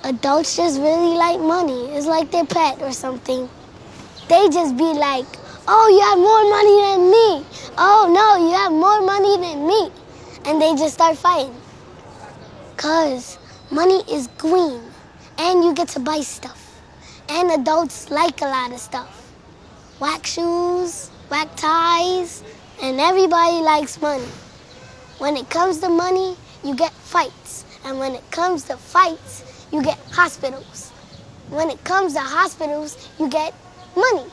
Adults just really like money. It's like their pet or something. They just be like, oh, you have more money than me. Oh, no, you have more money than me. And they just start fighting. Because money is green, and you get to buy stuff. And adults like a lot of stuff. Whack shoes, whack ties, and everybody likes money. When it comes to money, you get fights. And when it comes to fights, you get hospitals. When it comes to hospitals, you get money.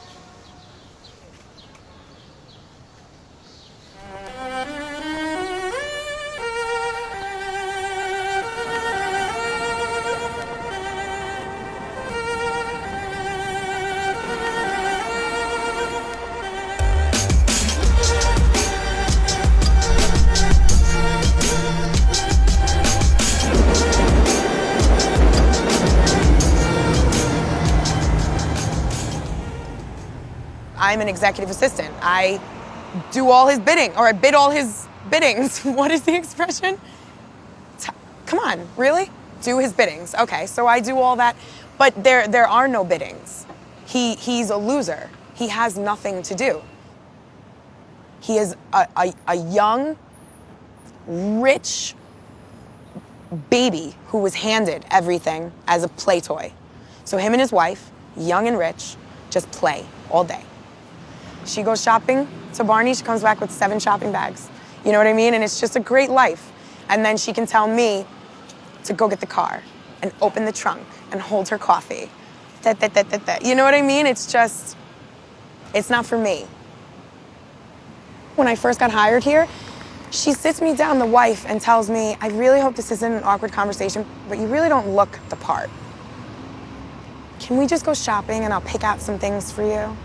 I'm an executive assistant. I do all his bidding, or I bid all his biddings. What is the expression? Come on, really? Do his biddings. Okay, so I do all that, but there are no biddings. He's a loser. He has nothing to do. He is a young, rich baby who was handed everything as a play toy. So him and his wife, young and rich, just play all day. She goes shopping to Barney, she comes back with 7 shopping bags. You know what I mean? And it's just a great life. And then she can tell me to go get the car and open the trunk and hold her coffee. You know what I mean? It's just, it's not for me. When I first got hired here, she sits me down, the wife, and tells me, I really hope this isn't an awkward conversation, but you really don't look the part. Can we just go shopping and I'll pick out some things for you?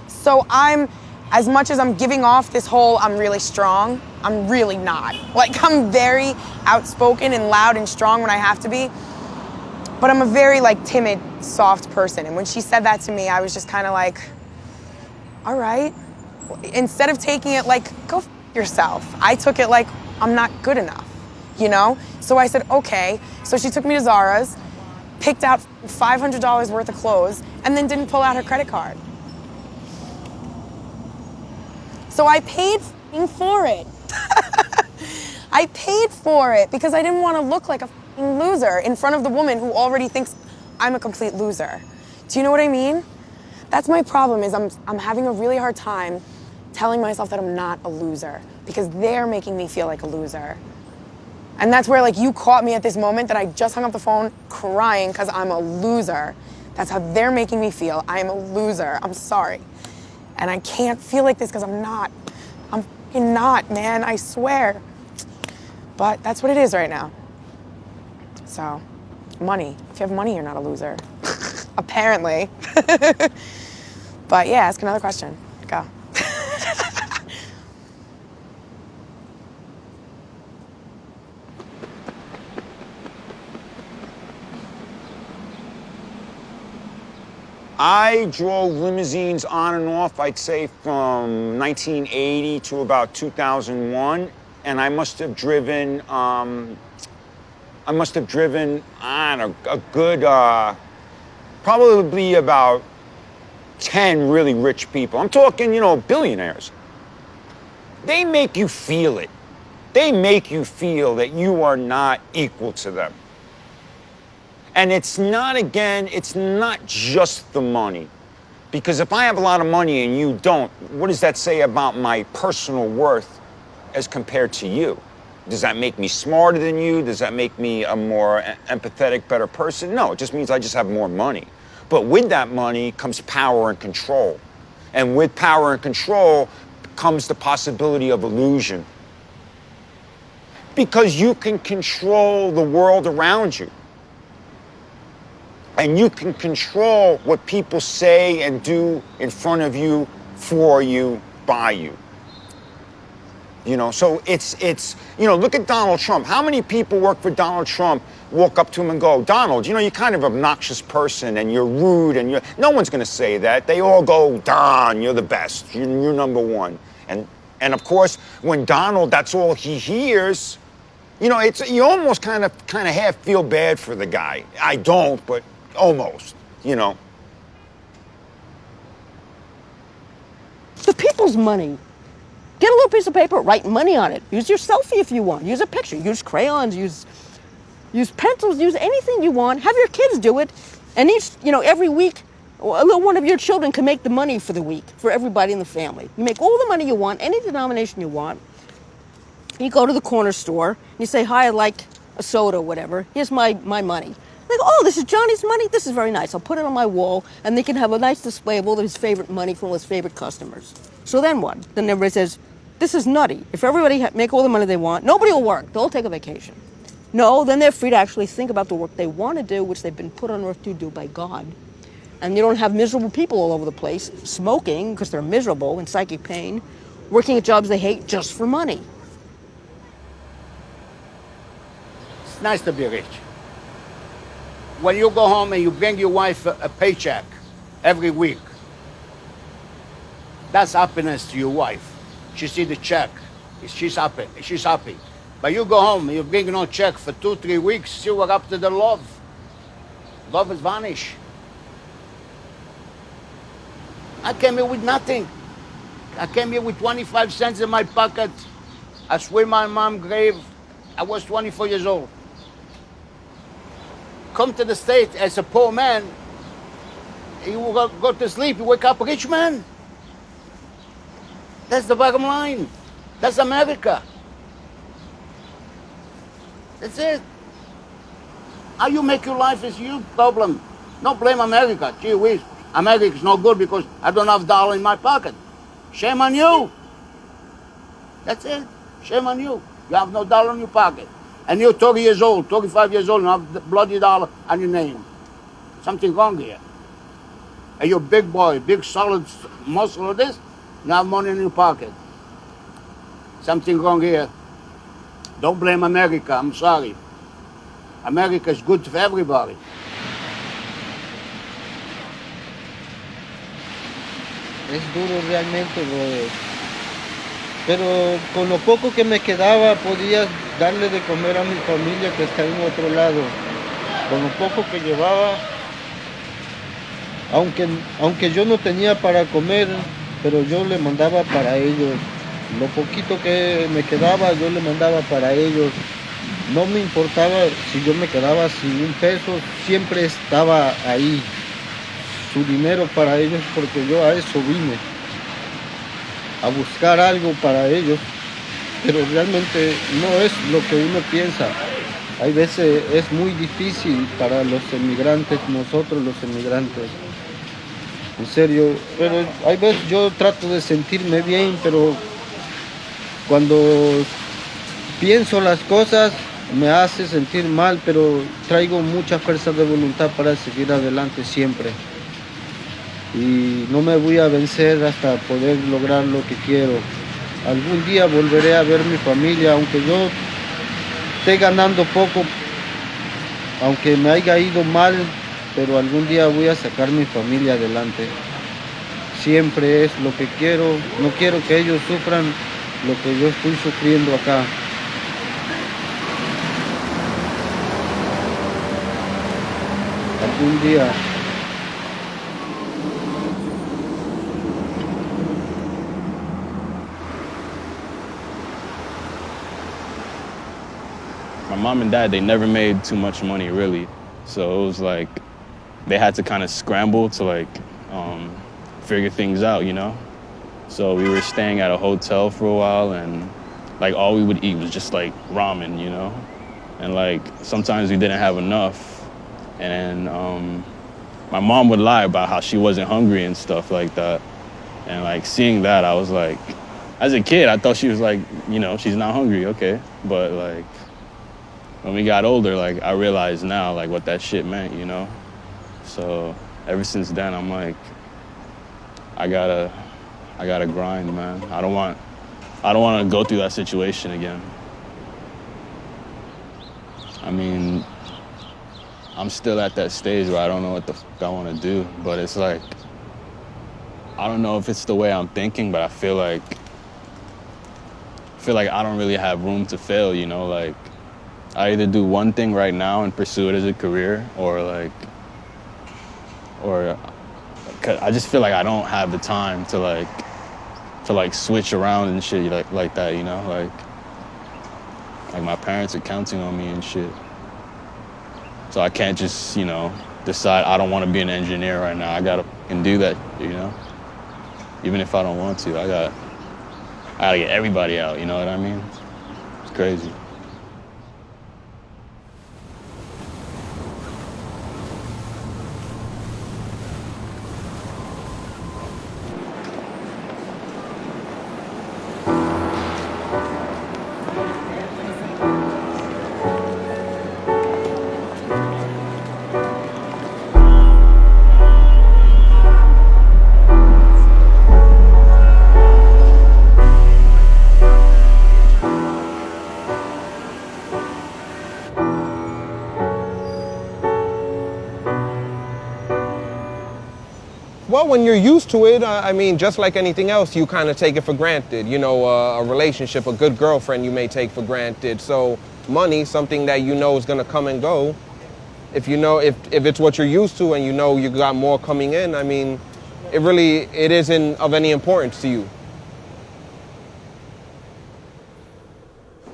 So as much as I'm giving off this whole I'm really strong, I'm really not. Like, I'm very outspoken and loud and strong when I have to be, but I'm a very timid, soft person. And when she said that to me, I was just kind of like, all right. Instead of taking it like, go f yourself, I took it like, I'm not good enough, you know? So I said, okay. So she took me to Zara's, picked out $500 worth of clothes, and then didn't pull out her credit card. So I paid for it. I paid for it because I didn't want to look like a loser in front of the woman who already thinks I'm a complete loser. Do you know what I mean? That's my problem, is I'm having a really hard time telling myself that I'm not a loser because they're making me feel like a loser. And that's where you caught me at this moment that I just hung up the phone crying because I'm a loser. That's how they're making me feel. I am a loser. I'm sorry. And I can't feel like this because I'm not. I'm f***ing not, man, I swear. But that's what it is right now. So, money. If you have money, you're not a loser. Apparently. But yeah, ask another question. Go. I drove limousines on and off, I'd say from 1980 to about 2001, and I must have driven, I don't know, a good, probably about 10 really rich people. I'm talking, billionaires. They make you feel it. They make you feel that you are not equal to them. And it's not just the money. Because if I have a lot of money and you don't, what does that say about my personal worth as compared to you? Does that make me smarter than you? Does that make me a more empathetic, better person? No, it just means I just have more money. But with that money comes power and control. And with power and control comes the possibility of illusion. Because you can control the world around you. And you can control what people say and do in front of you, for you, by you. So it's look at Donald Trump. How many people work for Donald Trump walk up to him and go, Donald, you're kind of an obnoxious person and you're rude and no one's going to say that. They all go, Don, you're the best. You're number one. And of course, when Donald, that's all he hears, You know, you almost kind of half feel bad for the guy. I don't, but almost, you know. The people's money. Get a little piece of paper, write money on it. Use your selfie if you want. Use a picture. Use crayons. Use pencils. Use anything you want. Have your kids do it. And every week, a little one of your children can make the money for the week for everybody in the family. You make all the money you want, any denomination you want. You go to the corner store, and you say, hi, I'd like a soda or whatever. Here's my money. They go, oh, this is Johnny's money? This is very nice. I'll put it on my wall, and they can have a nice display of all of his favorite money from all his favorite customers. So then what? Then everybody says, this is nutty. If everybody make all the money they want, nobody will work. They'll all take a vacation. No, then they're free to actually think about the work they want to do, which they've been put on earth to do by God. And you don't have miserable people all over the place, smoking because they're miserable in psychic pain, working at jobs they hate just for money. It's nice to be rich. When you go home and you bring your wife a paycheck every week, that's happiness to your wife. She see the check, she's happy, she's happy. But you go home and you bring no check for 2-3 weeks, see what up to the love. Love is vanished. I came here with nothing. I came here with 25 cents in my pocket. I swim my mom's grave. I was 24 years old. Come to the States as a poor man, you go to sleep, you wake up rich man. That's the bottom line. That's America. That's it. How you make your life is your problem. Don't blame America. Gee whiz, America's no good because I don't have $1 in my pocket. Shame on you. That's it. Shame on you. You have no $1 in your pocket. And you're 30 years old, 35 years old, and have the bloody $1 on your name. Something wrong here. And you're a big boy, big solid muscle of this, you have money in your pocket. Something wrong here. Don't blame America, I'm sorry. America is good for everybody. Es duro realmente, brother. Pero con lo poco que me quedaba podía darle de comer a mi familia que está en otro lado. Con lo poco que llevaba, aunque yo no tenía para comer, pero yo le mandaba para ellos. Lo poquito que me quedaba yo le mandaba para ellos. No me importaba si yo me quedaba sin un peso, siempre estaba ahí su dinero para ellos, porque yo a eso vine, a buscar algo para ellos, pero realmente no es lo que uno piensa. Hay veces es muy difícil para los emigrantes, nosotros los emigrantes, en serio, pero hay veces yo trato de sentirme bien, pero cuando pienso las cosas me hace sentir mal, pero traigo mucha fuerza de voluntad para seguir adelante siempre. Y no me voy a vencer hasta poder lograr lo que quiero. Algún día volveré a ver mi familia, aunque yo esté ganando poco, aunque me haya ido mal, pero algún día voy a sacar mi familia adelante. Siempre es lo que quiero, no quiero que ellos sufran lo que yo estoy sufriendo acá. Algún día. My mom and dad, they never made too much money, really. So it was like, they had to kind of scramble to figure things out, you know? So we were staying at a hotel for a while, and like all we would eat was just like ramen, you know? And like sometimes we didn't have enough. And my mom would lie about how she wasn't hungry and stuff like that. And like seeing that, I was like, as a kid, I thought she was like, you know, she's not hungry, okay. But like, when we got older, like I realized now like what that shit meant, you know? So ever since then, I'm like, I gotta grind, man. I don't want to go through that situation again. I mean, I'm still at that stage where I don't know what the fuck I want to do, but it's like, I don't know if it's the way I'm thinking, but I feel like I don't really have room to fail, you know? Like, I either do one thing right now and pursue it as a career, or I just feel like I don't have the time to switch around and shit like that, you know, like my parents are counting on me and shit. So I can't just, you know, decide I don't want to be an engineer right now. I gotta can do that, you know. Even if I don't want to, I gotta get everybody out. You know what I mean? It's crazy. Well, when you're used to it, I mean, just like anything else, you kind of take it for granted. You know, a relationship, a good girlfriend you may take for granted. So money, something that you know is going to come and go. If you know, if it's what you're used to and you know you got more coming in, I mean, it isn't of any importance to you.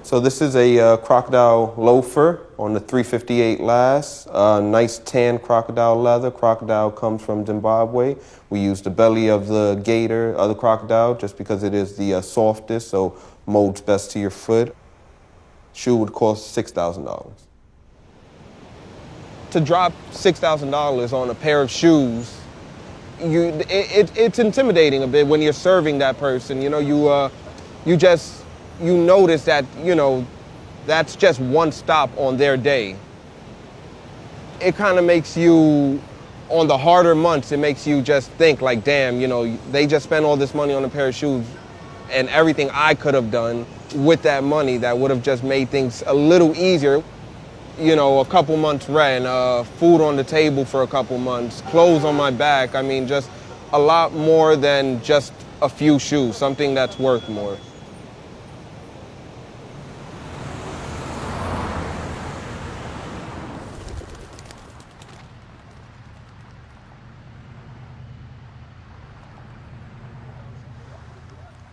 So this is a crocodile loafer on the 358 last. Nice tan crocodile leather. Crocodile comes from Zimbabwe. We use the belly of the gator, other crocodile, just because it is the softest, so molds best to your foot. Shoe would cost $6,000. To drop $6,000 on a pair of shoes, it's intimidating a bit when you're serving that person. You know, you notice that, you know, that's just one stop on their day. It kind of makes you, on the harder months, it makes you just think like, damn, you know, they just spent all this money on a pair of shoes, and everything I could have done with that money that would have just made things a little easier. You know, a couple months rent, food on the table for a couple months, clothes on my back. I mean, just a lot more than just a few shoes, something that's worth more.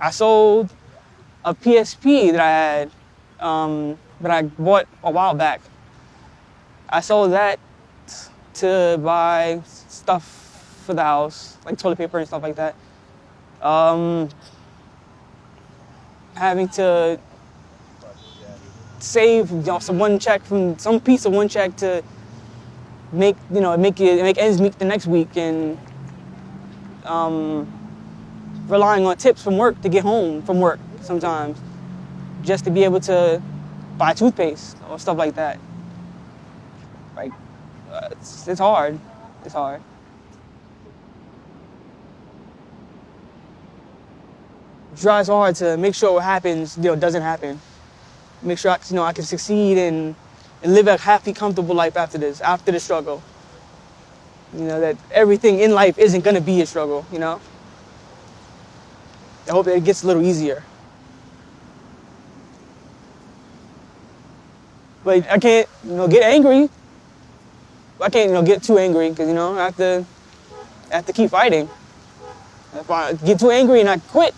I sold a PSP that I had, that I bought a while back. I sold that to buy stuff for the house, like toilet paper and stuff like that. Having to save, you know, some piece of one check to make ends meet the next week, and relying on tips from work to get home from work sometimes, just to be able to buy toothpaste or stuff like that. Like, it's hard. It's hard. Try so hard to make sure what happens, you know, doesn't happen. Make sure I can succeed and live a happy, comfortable life after the struggle. You know, that everything in life isn't gonna be a struggle, you know? I hope that it gets a little easier. But I can't, you know, get angry. I can't, you know, get too angry, because, you know, I have to keep fighting. If I get too angry and I quit,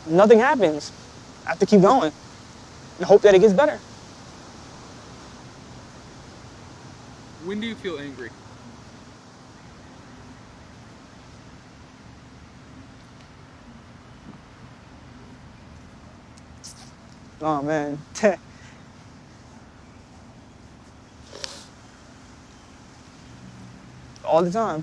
nothing happens. I have to keep going and hope that it gets better. When do you feel angry? Oh, man. All the time.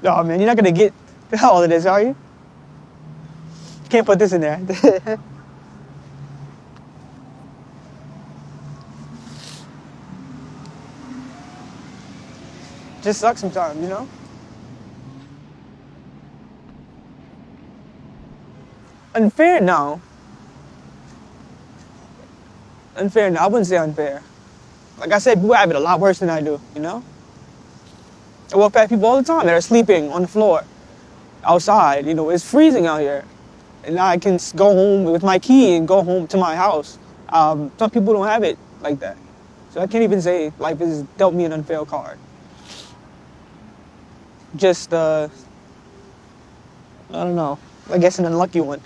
Oh, man, you're not gonna get all of this, are you? Can't put this in there. Just sucks sometimes, you know? Unfair? No. Unfair? No, I wouldn't say unfair. Like I said, people have it a lot worse than I do, you know? I walk past people all the time that are sleeping on the floor, outside, you know, it's freezing out here. and now I can go home with my key and go home to my house. Some people don't have it like that. So I can't even say life has dealt me an unfair card. Just, I don't know, I guess an unlucky one.